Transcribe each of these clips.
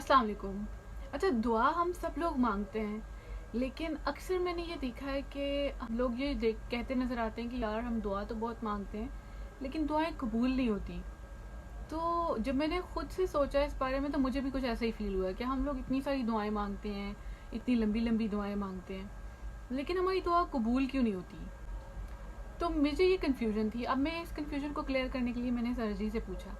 अस्सलाम वालेकुम। अच्छा, दुआ हम सब लोग मांगते हैं, लेकिन अक्सर मैंने ये देखा है कि हम लोग ये कहते नज़र आते हैं कि यार हम दुआ तो बहुत मांगते हैं लेकिन दुआएं कबूल नहीं होती। तो जब मैंने खुद से सोचा इस बारे में तो मुझे भी कुछ ऐसा ही फील हुआ कि हम लोग इतनी सारी दुआएं मांगते हैं, इतनी लंबी लंबी दुआएं मांगते हैं, लेकिन हमारी दुआ कबूल क्यों नहीं होती। तो मुझे ये कन्फ्यूजन थी। अब मैं इस कन्फ्यूजन को क्लियर करने के लिए मैंने सर जी से पूछा।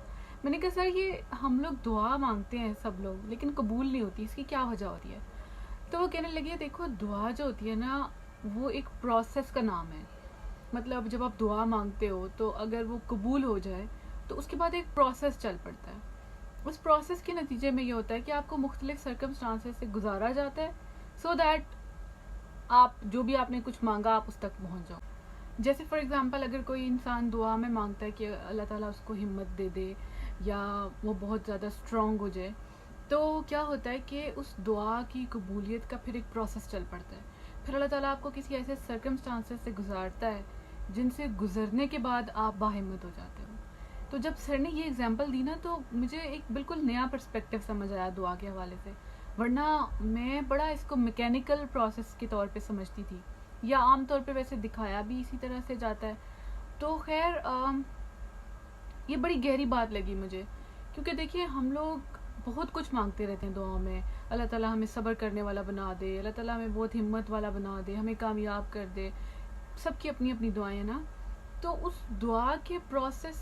मैंने कहा सर, ये हम लोग दुआ मांगते हैं सब लोग लेकिन कबूल नहीं होती, इसकी क्या वजह होती है। तो वो कहने लगे देखो, दुआ जो होती है ना वो एक प्रोसेस का नाम है। मतलब जब आप दुआ मांगते हो तो अगर वो कबूल हो जाए तो उसके बाद एक प्रोसेस चल पड़ता है। उस प्रोसेस के नतीजे में ये होता है कि आपको मुख्तलिफ सर्कमस्टांसेस से गुजारा जाता है सो दैट आप जो भी आपने कुछ मांगा आप उस तक पहुंच जाओ। जैसे फॉर एग्जांपल अगर कोई इंसान दुआ में मांगता है कि अल्लाह ताला उसको हिम्मत दे दे या वो बहुत ज़्यादा स्ट्रॉन्ग हो जाए, तो क्या होता है कि उस दुआ की कबूलियत का फिर एक प्रोसेस चल पड़ता है। फिर अल्लाह ताला आपको किसी ऐसे सर्कमस्टांसेस से गुजारता है जिनसे गुजरने के बाद आप बाहिम्मत हो जाते हो। तो जब सर ने ये एग्जांपल दी ना तो मुझे एक बिल्कुल नया पर्सपेक्टिव समझ आया दुआ के हवाले से। वरना मैं बड़ा इसको मैकेनिकल प्रोसेस के तौर पे समझती थी, या आम तौर पे वैसे दिखाया भी इसी तरह से जाता है। तो खैर ये बड़ी गहरी बात लगी मुझे, क्योंकि देखिए हम लोग बहुत कुछ मांगते रहते हैं दुआओं में। अल्लाह ताला हमें सब्र करने वाला बना दे, अल्लाह ताला हमें बहुत हिम्मत वाला बना दे, हमें कामयाब कर दे। सबकी अपनी अपनी दुआएं हैं ना। तो उस दुआ के प्रोसेस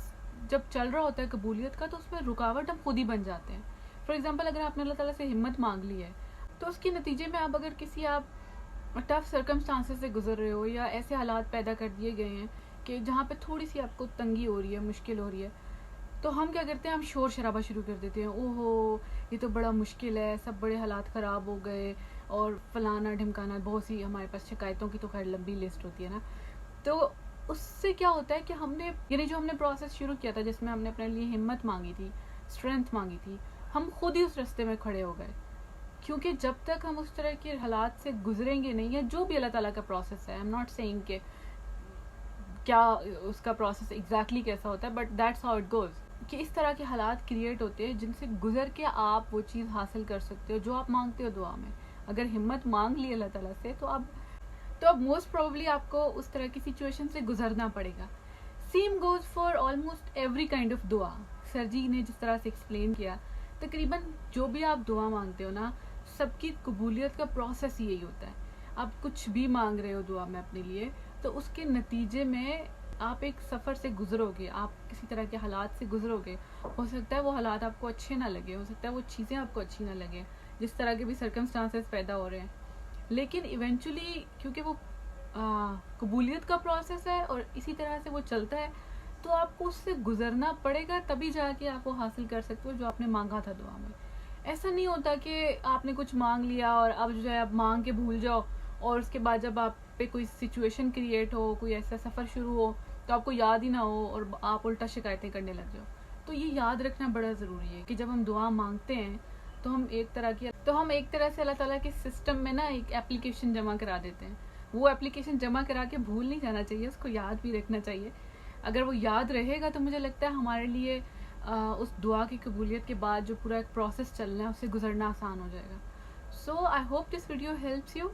जब चल रहा होता है कबूलियत का, तो उसमें रुकावट हम खुद ही बन जाते हैं। फॉर एग्जाम्पल अगर आपने अल्लाह ताला से हिम्मत मांग ली है तो उसके नतीजे में आप अगर किसी आप टफ सर्कमस्टांसेस से गुजर रहे हो या ऐसे हालात पैदा कर दिए गए हैं कि जहाँ पे थोड़ी सी आपको तंगी हो रही है, मुश्किल हो रही है, तो हम क्या करते हैं, हम शोर शराबा शुरू कर देते हैं। ओहो, ये तो बड़ा मुश्किल है, सब बड़े हालात ख़राब हो गए और फलाना ढिमकाना, बहुत सी हमारे पास शिकायतों की तो खैर लंबी लिस्ट होती है ना। तो उससे क्या होता है कि हमने यानी जो हमने प्रोसेस शुरू किया था जिसमें हमने अपने लिए हिम्मत मांगी थी, स्ट्रेंथ मांगी थी, हम खुद ही उस रास्ते में खड़े हो गए। क्योंकि जब तक हम उस तरह के हालात से गुजरेंगे नहीं, या जो भी अल्लाह ताला का प्रोसेस है, आई एम नॉट सेइंग कि क्या उसका प्रोसेस एग्जैक्टली कैसा होता है, but that's how it goes, कि इस तरह के हालात क्रिएट होते हैं जिनसे गुजर के आप वो चीज़ हासिल कर सकते हो जो आप मांगते हो दुआ में। अगर हिम्मत मांग ली अल्लाह ताला से तो अब मोस्ट प्रोबेबली आपको उस तरह की सिचुएशन से गुजरना पड़ेगा। Same goes for almost every kind of दुआ। सर जी ने जिस तरह से एक्सप्लेन किया, तकरीबन जो भी आप दुआ मांगते हो ना, सबकी कबूलियत का प्रोसेस यही होता है। आप कुछ भी मांग रहे हो दुआ में अपने लिए, तो उसके नतीजे में आप एक सफ़र से गुजरोगे, आप किसी तरह के हालात से गुजरोगे। हो सकता है वो हालात आपको अच्छे ना लगे, हो सकता है वो चीज़ें आपको अच्छी ना लगे, जिस तरह के भी सर्कमस्टांसेस पैदा हो रहे हैं, लेकिन इवेंचुअली क्योंकि वो कबूलियत का प्रोसेस है और इसी तरह से वो चलता है, तो आपको उससे गुजरना पड़ेगा, तभी जाके आप वो हासिल कर सकते हो जो आपने मांगा था दुआ में। ऐसा नहीं होता कि आपने कुछ मांग लिया और अब जो है आप मांग के भूल जाओ, और उसके बाद जब आप पे कोई सिचुएशन क्रिएट हो, कोई ऐसा सफ़र शुरू हो, तो आपको याद ही ना हो और आप उल्टा शिकायतें करने लग जाओ। तो ये याद रखना बड़ा ज़रूरी है कि जब हम दुआ मांगते हैं तो हम एक तरह से अल्लाह ताला के सिस्टम में ना एक एप्लीकेशन जमा करा देते हैं। वो एप्लीकेशन जमा करा के भूल नहीं जाना चाहिए, उसको याद भी रखना चाहिए। अगर वो याद रहेगा तो मुझे लगता है हमारे लिए उस दुआ की कबूलियत के बाद जो पूरा एक प्रोसेस चलना है उससे गुजरना आसान हो जाएगा। So I hope this video helps you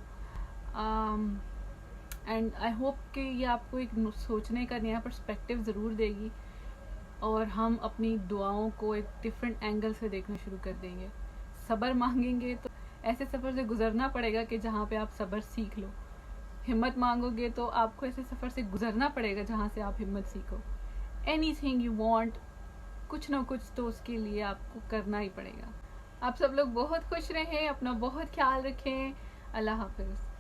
and I hope कि ये आपको एक सोचने का नया पर्सपेक्टिव ज़रूर देगी और हम अपनी दुआओं को एक डिफरेंट एंगल से देखना शुरू कर देंगे। सब्र मांगेंगे तो ऐसे सफ़र से गुजरना पड़ेगा कि जहाँ पे आप सब्र सीख लो। हिम्मत मांगोगे तो आपको ऐसे सफ़र से गुजरना पड़ेगा जहाँ से आप हिम्मत सीखो। एनीथिंग यू वांट, कुछ ना कुछ तो उसके लिए आपको करना ही पड़ेगा। आप सब लोग बहुत खुश रहें, अपना बहुत ख्याल रखें। अल्लाह हाफिज़।